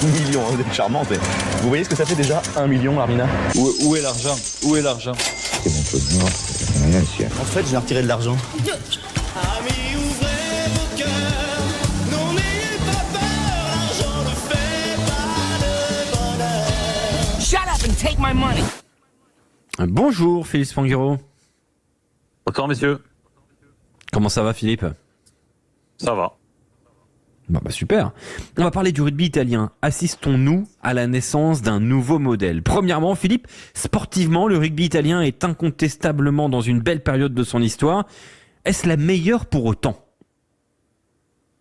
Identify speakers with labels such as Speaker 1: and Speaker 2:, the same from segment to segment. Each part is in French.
Speaker 1: millions, vous êtes charmante. Vous voyez ce que ça fait déjà 1 million, Armina?
Speaker 2: Où est l'argent? Où est l'argent?
Speaker 3: C'est mon peu de mort, c'est rien, monsieur.
Speaker 1: En fait, j'ai retiré de l'argent.
Speaker 4: Amis, ouvrez vos cœurs, non n'ayez pas peur, l'argent ne fait pas le bonheur.
Speaker 5: Shut up and take my money.
Speaker 6: Bonjour Philippe Spanghero.
Speaker 2: Bonsoir messieurs.
Speaker 6: Comment ça va Philippe?
Speaker 2: Ça va.
Speaker 6: Bah super. On va parler du rugby italien. Assistons-nous à la naissance d'un nouveau modèle. Premièrement, Philippe, sportivement, le rugby italien est incontestablement dans une belle période de son histoire. Est-ce la meilleure pour autant?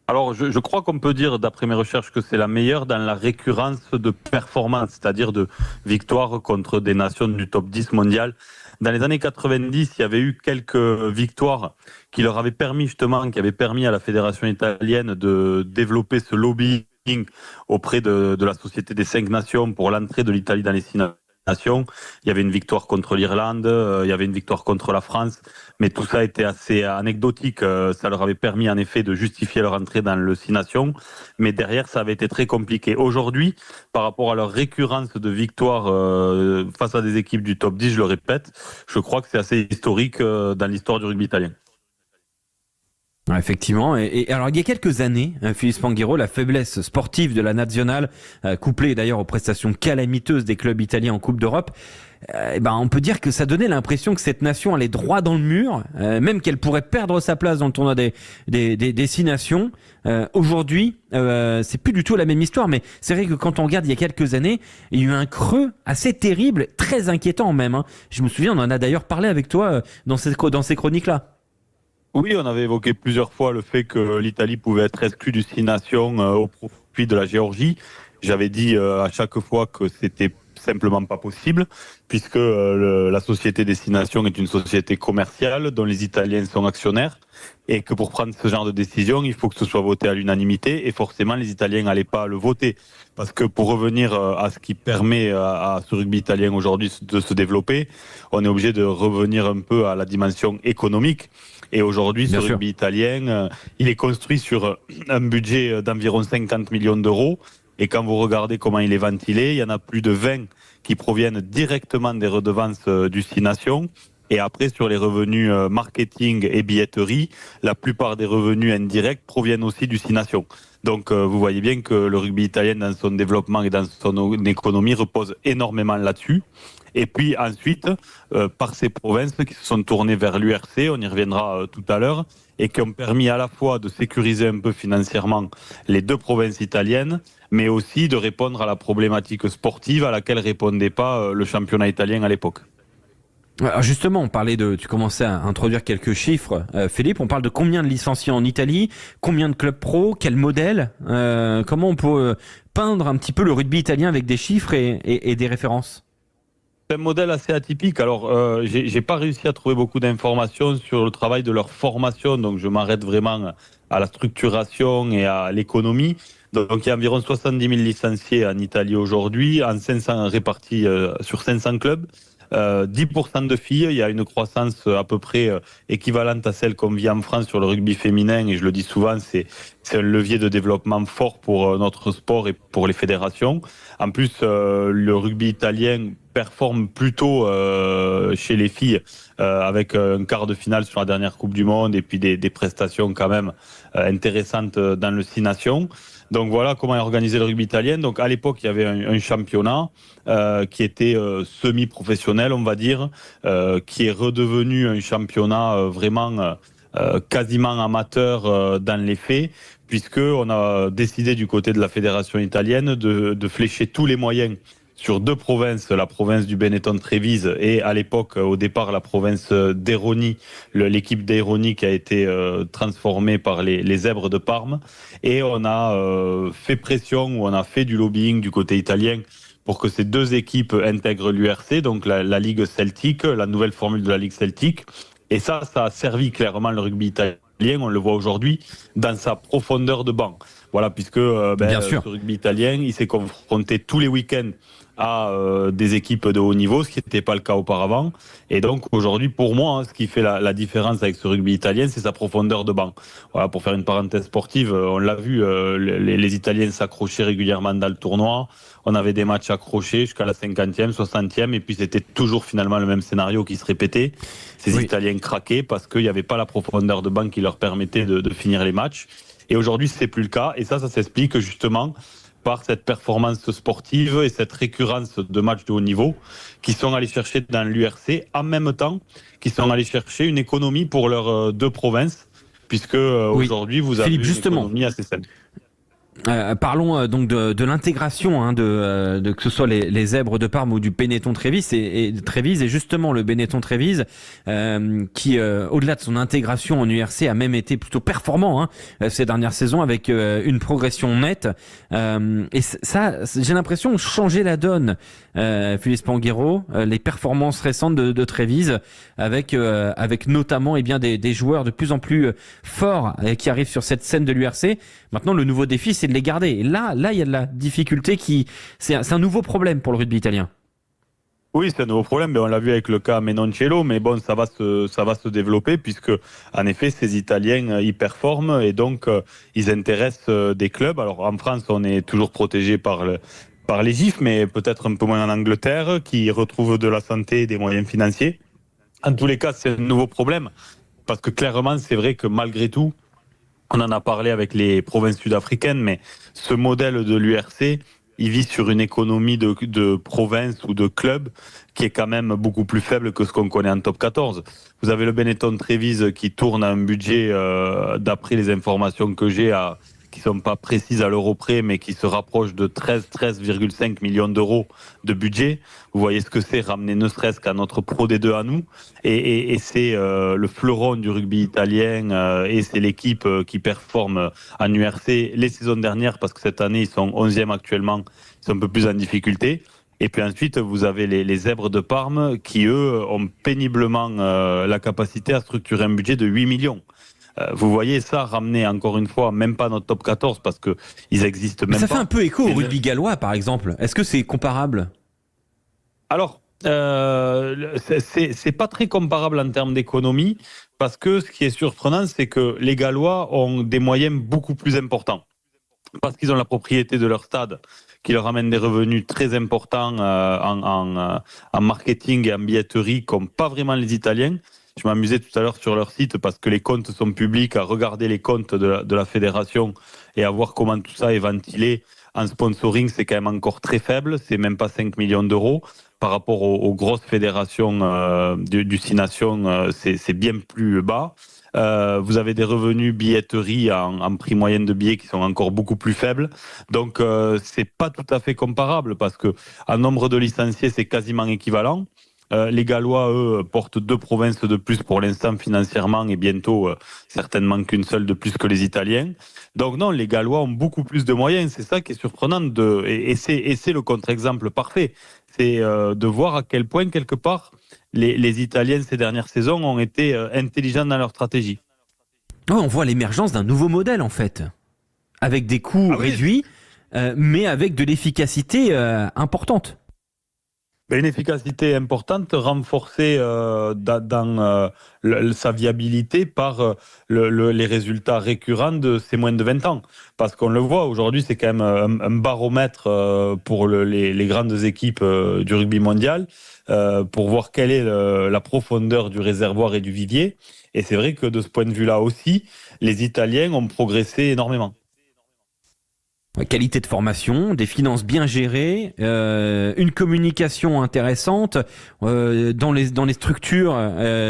Speaker 2: Alors je crois qu'on peut dire, d'après mes recherches, que c'est la meilleure dans la récurrence de performances, c'est-à-dire de victoires contre des nations du top 10 mondial. Dans les années 90, il y avait eu quelques victoires qui leur avaient permis justement, qui avaient permis à la fédération italienne de développer ce lobbying auprès de la Société des 5 Nations pour l'entrée de l'Italie dans les 6 nations. Il y avait une victoire contre l'Irlande, il y avait une victoire contre la France, mais tout ça était assez anecdotique. Ça leur avait permis en effet de justifier leur entrée dans le 6 nations, mais derrière ça avait été très compliqué. Aujourd'hui, par rapport à leur récurrence de victoires face à des équipes du top 10, je le répète, je crois que c'est assez historique dans l'histoire du rugby italien.
Speaker 6: Ouais, effectivement. Et alors, il y a quelques années, Philippe Spanghero, la faiblesse sportive de la nationale, couplée d'ailleurs aux prestations calamiteuses des clubs italiens en Coupe d'Europe, on peut dire que ça donnait l'impression que cette nation allait droit dans le mur, même qu'elle pourrait perdre sa place dans le tournoi des 6 nations. Aujourd'hui, c'est plus du tout la même histoire, mais c'est vrai que quand on regarde il y a quelques années, il y a eu un creux assez terrible, très inquiétant même. Hein. Je me souviens, on en a d'ailleurs parlé avec toi dans ces chroniques-là.
Speaker 2: Oui, on avait évoqué plusieurs fois le fait que l'Italie pouvait être exclue du 6 nations au profit de la Géorgie. J'avais dit à chaque fois que c'était simplement pas possible, puisque la Société des 6 nations est une société commerciale dont les Italiens sont actionnaires, et que pour prendre ce genre de décision, il faut que ce soit voté à l'unanimité, et forcément les Italiens n'allaient pas le voter. Parce que pour revenir à ce qui permet à ce rugby italien aujourd'hui de se développer, on est obligé de revenir un peu à la dimension économique. Et aujourd'hui, ce rugby italien, il est construit sur un budget d'environ 50 millions d'euros. Et quand vous regardez comment il est ventilé, il y en a plus de 20 qui proviennent directement des redevances du 6 nations. Et après, sur les revenus marketing et billetterie, la plupart des revenus indirects proviennent aussi du 6 nations. Donc vous voyez bien que le rugby italien, dans son développement et dans son économie, repose énormément là-dessus. Et puis ensuite, par ces provinces qui se sont tournées vers l'URC, on y reviendra tout à l'heure, et qui ont permis à la fois de sécuriser un peu financièrement les 2 provinces italiennes, mais aussi de répondre à la problématique sportive à laquelle répondait pas le championnat italien à l'époque.
Speaker 6: Alors justement, on parlait tu commençais à introduire quelques chiffres, Philippe. On parle de combien de licenciés en Italie, combien de clubs pro, quel modèle, comment on peut peindre un petit peu le rugby italien avec des chiffres et des références?
Speaker 2: C'est un modèle assez atypique. Alors, j'ai pas réussi à trouver beaucoup d'informations sur le travail de leur formation, donc je m'arrête vraiment à la structuration et à l'économie. Donc, il y a environ 70 000 licenciés en Italie aujourd'hui, en 500 répartis sur 500 clubs. 10% de filles, il y a une croissance à peu près équivalente à celle qu'on vit en France sur le rugby féminin, et je le dis souvent, c'est un levier de développement fort pour notre sport et pour les fédérations. En plus, le rugby italien performe plutôt chez les filles avec un quart de finale sur la dernière Coupe du Monde et puis des prestations quand même intéressantes dans le 6 nations. Donc voilà comment est organisé le rugby italien. Donc à l'époque, il y avait un championnat qui était semi-professionnel, on va dire, qui est redevenu un championnat vraiment quasiment amateur dans les faits, puisqu'on a décidé du côté de la fédération italienne de flécher tous les moyens sur 2 provinces, la province du Benetton-Trévise et à l'époque, au départ, la province d'Aironi, l'équipe d'Aironi qui a été transformée par les Zèbres de Parme. Et on a fait pression, ou on a fait du lobbying du côté italien pour que ces 2 équipes intègrent l'URC, donc la Ligue Celtique, la nouvelle formule de la Ligue Celtique. Et ça a servi clairement le rugby italien, on le voit aujourd'hui, dans sa profondeur de banc. Voilà, puisque
Speaker 6: Bien sûr.
Speaker 2: ce rugby italien, il s'est confronté tous les week-ends à des équipes de haut niveau, ce qui n'était pas le cas auparavant. Et donc aujourd'hui, pour moi, ce qui fait la différence avec ce rugby italien, c'est sa profondeur de banc. Voilà, pour faire une parenthèse sportive, on l'a vu, les Italiens s'accrochaient régulièrement dans le tournoi. On avait des matchs accrochés jusqu'à la 50e, 60e, et puis c'était toujours finalement le même scénario qui se répétait. Ces Italiens craquaient parce qu'il n'y avait pas la profondeur de banc qui leur permettait de finir les matchs. Et aujourd'hui, c'est plus le cas. Et ça s'explique justement par cette performance sportive et cette récurrence de matchs de haut niveau qui sont allés chercher dans l'URC, en même temps qu'ils sont allés chercher une économie pour leurs deux provinces, puisque aujourd'hui, vous avez
Speaker 6: Philippe,
Speaker 2: une
Speaker 6: justement,
Speaker 2: économie assez saine.
Speaker 6: Parlons donc de l'intégration de que ce soit les zèbres de Parme ou du Benetton-Trévise et Trévise, et justement le Benetton-Trévise qui au-delà de son intégration en URC a même été plutôt performant ces dernières saisons avec une progression nette et ça j'ai l'impression changer la donne. Philippe Spanghero, les performances récentes de Trévise avec notamment des joueurs de plus en plus forts qui arrivent sur cette scène de l'URC. Maintenant, le nouveau défi, c'est de les garder. Et là, il y a de la difficulté c'est un nouveau problème pour le rugby italien.
Speaker 2: Oui, c'est un nouveau problème, mais on l'a vu avec le cas Menoncello, mais bon, ça va se développer puisque, en effet, ces Italiens, ils performent et donc, ils intéressent des clubs. Alors, en France, on est toujours protégé par les GIFs, mais peut-être un peu moins en Angleterre, qui retrouvent de la santé et des moyens financiers. En tous les cas, c'est un nouveau problème parce que clairement, c'est vrai que malgré tout, on en a parlé avec les provinces sud-africaines, mais ce modèle de l'URC, il vit sur une économie de province ou de club qui est quand même beaucoup plus faible que ce qu'on connaît en top 14. Vous avez le Benetton-Trévise qui tourne à un budget, d'après les informations que j'ai, qui sont pas précises à l'euro près, mais qui se rapprochent de 13,5 millions d'euros de budget. Vous voyez ce que c'est, ramener ne serait-ce qu'à notre Pro D2 à nous. Et c'est le fleuron du rugby italien, et c'est l'équipe qui performe en URC les saisons dernières, parce que cette année, ils sont 11e actuellement, ils sont un peu plus en difficulté. Et puis ensuite, vous avez les zèbres de Parme qui, eux, ont péniblement la capacité à structurer un budget de 8 millions. Vous voyez ça ramener encore une fois même pas notre top 14 parce que ils existent même pas.
Speaker 6: Ça fait un peu écho au rugby gallois par exemple. Est-ce que c'est comparable?
Speaker 2: Alors c'est pas très comparable en termes d'économie parce que ce qui est surprenant c'est que les Gallois ont des moyens beaucoup plus importants parce qu'ils ont la propriété de leur stade qui leur amène des revenus très importants en marketing et en billetterie comme pas vraiment les Italiens. Je m'amusais tout à l'heure sur leur site parce que les comptes sont publics, à regarder les comptes de la fédération et à voir comment tout ça est ventilé. En sponsoring, c'est quand même encore très faible, c'est même pas 5 millions d'euros. Par rapport aux grosses fédérations du Six Nations, c'est bien plus bas. Vous avez des revenus billetterie en prix moyen de billets qui sont encore beaucoup plus faibles. Donc, c'est pas tout à fait comparable parce que en nombre de licenciés, c'est quasiment équivalent. Les Gallois, eux, portent 2 provinces de plus pour l'instant financièrement et bientôt certainement qu'une seule de plus que les Italiens. Donc non, les Gallois ont beaucoup plus de moyens. C'est ça qui est surprenant et c'est le contre-exemple parfait. C'est de voir à quel point, quelque part, les Italiens ces dernières saisons ont été intelligents dans leur stratégie.
Speaker 6: Oh, on voit l'émergence d'un nouveau modèle en fait, avec des coûts réduits, mais avec de l'efficacité importante.
Speaker 2: Une efficacité importante renforcée dans sa viabilité par les résultats récurrents de ces moins de 20 ans. Parce qu'on le voit, aujourd'hui, c'est quand même un baromètre pour les grandes équipes du rugby mondial, pour voir quelle est la profondeur du réservoir et du vivier. Et c'est vrai que de ce point de vue-là aussi, les Italiens ont progressé énormément.
Speaker 6: Qualité de formation, des finances bien gérées, une communication intéressante. Dans les structures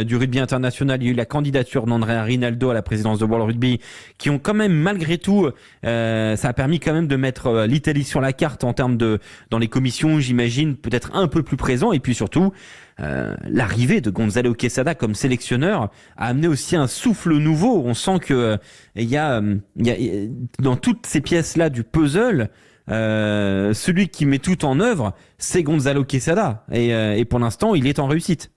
Speaker 6: du rugby international, il y a eu la candidature d'Andrea Rinaldo à la présidence de World Rugby, qui ont quand même, malgré tout, ça a permis quand même de mettre l'Italie sur la carte en termes dans les commissions, j'imagine, peut-être un peu plus présent. Et puis surtout, l'arrivée de Gonzalo Quesada comme sélectionneur a amené aussi un souffle nouveau. On sent que il y a dans toutes ces pièces-là du puzzle, celui qui met tout en œuvre, c'est Gonzalo Quesada. Et pour l'instant, il est en réussite.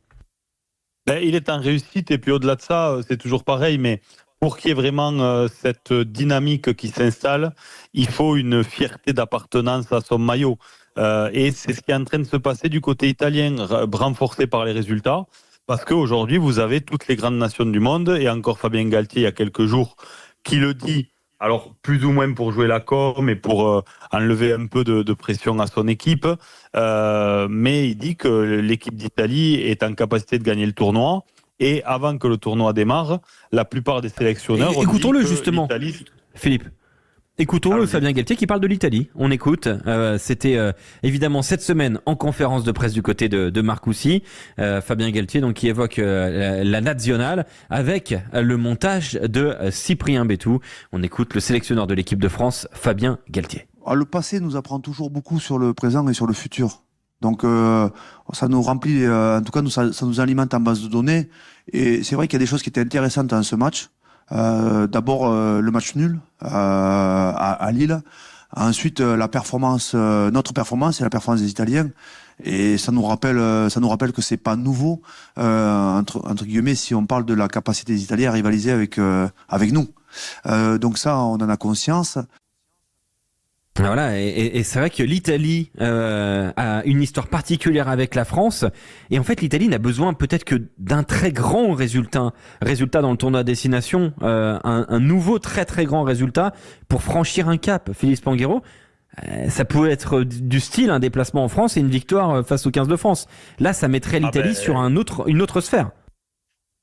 Speaker 2: Il est en réussite et puis au-delà de ça, c'est toujours pareil, mais pour qu'il y ait vraiment cette dynamique qui s'installe, il faut une fierté d'appartenance à son maillot. Et c'est ce qui est en train de se passer du côté italien, renforcé par les résultats. Parce qu'aujourd'hui, vous avez toutes les grandes nations du monde, et encore Fabien Galtier, il y a quelques jours, qui le dit, alors plus ou moins pour jouer la com et pour enlever un peu de pression à son équipe, mais il dit que l'équipe d'Italie est en capacité de gagner le tournoi. Et avant que le tournoi démarre, la plupart des sélectionneurs ont dit
Speaker 6: Écoutons-le
Speaker 2: que
Speaker 6: justement,
Speaker 2: l'Italie...
Speaker 6: Philippe. Écoutons-le, Fabien Galtier qui parle de l'Italie. On écoute. C'était évidemment cette semaine en conférence de presse du côté de Marcoussis. Fabien Galtier donc qui évoque la nationale avec le montage de Cyprien Bétou. On écoute le sélectionneur de l'équipe de France, Fabien Galtier.
Speaker 5: Le passé nous apprend toujours beaucoup sur le présent et sur le futur. Donc ça nous remplit, en tout cas ça nous alimente en base de données. Et c'est vrai qu'il y a des choses qui étaient intéressantes dans ce match. D'abord le match nul à Lille. Ensuite la performance, notre performance et la performance des Italiens. Et ça nous rappelle que c'est pas nouveau entre guillemets si on parle de la capacité des Italiens à rivaliser avec nous. Donc ça on en a conscience.
Speaker 6: Voilà, et c'est vrai que l'Italie a une histoire particulière avec la France, et en fait l'Italie n'a besoin peut-être que d'un très grand résultat dans le tournoi à destination, un nouveau très très grand résultat pour franchir un cap. Philippe Spanghero, ça pouvait être du style un déplacement en France et une victoire face aux 15 de France. Là, ça mettrait l'Italie sur une autre sphère.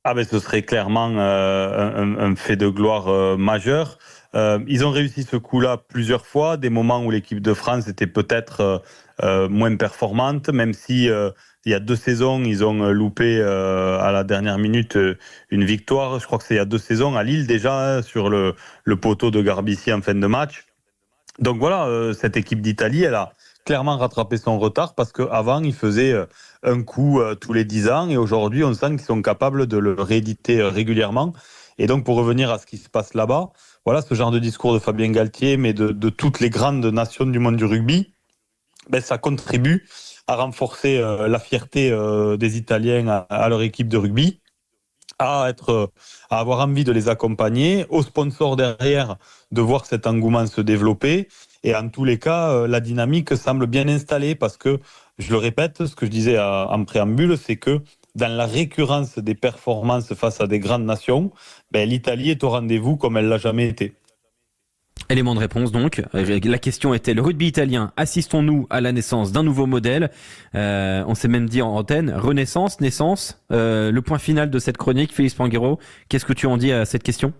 Speaker 2: Ah ben ce serait clairement un fait de gloire majeur. Ils ont réussi ce coup-là plusieurs fois, des moments où l'équipe de France était peut-être moins performante, même si il y a 2 saisons, ils ont loupé à la dernière minute une victoire. Je crois que c'est il y a 2 saisons à Lille déjà, sur le poteau de Garbici en fin de match. Donc voilà, cette équipe d'Italie, elle a clairement rattrapé son retard parce qu'avant, ils faisaient un coup tous les 10 ans et aujourd'hui, on sent qu'ils sont capables de le rééditer régulièrement. Et donc, pour revenir à ce qui se passe là-bas, voilà, ce genre de discours de Fabien Galtier, mais de toutes les grandes nations du monde du rugby, ben, ça contribue à renforcer la fierté des Italiens à leur équipe de rugby, à avoir envie de les accompagner, aux sponsors derrière de voir cet engouement se développer. Et en tous les cas, la dynamique semble bien installée parce que, je le répète, ce que je disais en préambule, c'est que dans la récurrence des performances face à des grandes nations, ben, l'Italie est au rendez-vous comme elle l'a jamais été.
Speaker 6: Élément de réponse donc. La question était: le rugby italien, assistons-nous à la naissance d'un nouveau modèle? On s'est même dit en antenne, renaissance, naissance. Le point final de cette chronique, Philippe Spanghero, qu'est-ce que tu en dis à cette question?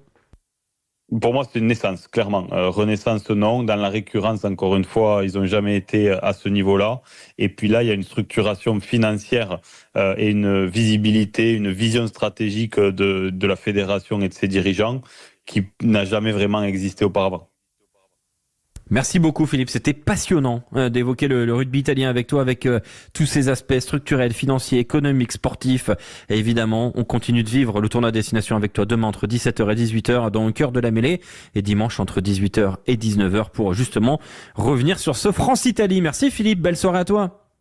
Speaker 2: Pour moi, c'est une naissance, clairement. Renaissance, non. Dans la récurrence, encore une fois, ils n'ont jamais été à ce niveau-là. Et puis là, il y a une structuration financière et une visibilité, une vision stratégique de la fédération et de ses dirigeants qui n'a jamais vraiment existé auparavant.
Speaker 6: Merci beaucoup Philippe, c'était passionnant d'évoquer le rugby italien avec toi, avec tous ces aspects structurels, financiers, économiques, sportifs. Et évidemment, on continue de vivre le tournoi à destination avec toi demain entre 17h et 18h dans le cœur de la mêlée, et dimanche entre 18h et 19h pour justement revenir sur ce France-Italie. Merci Philippe, belle soirée à toi.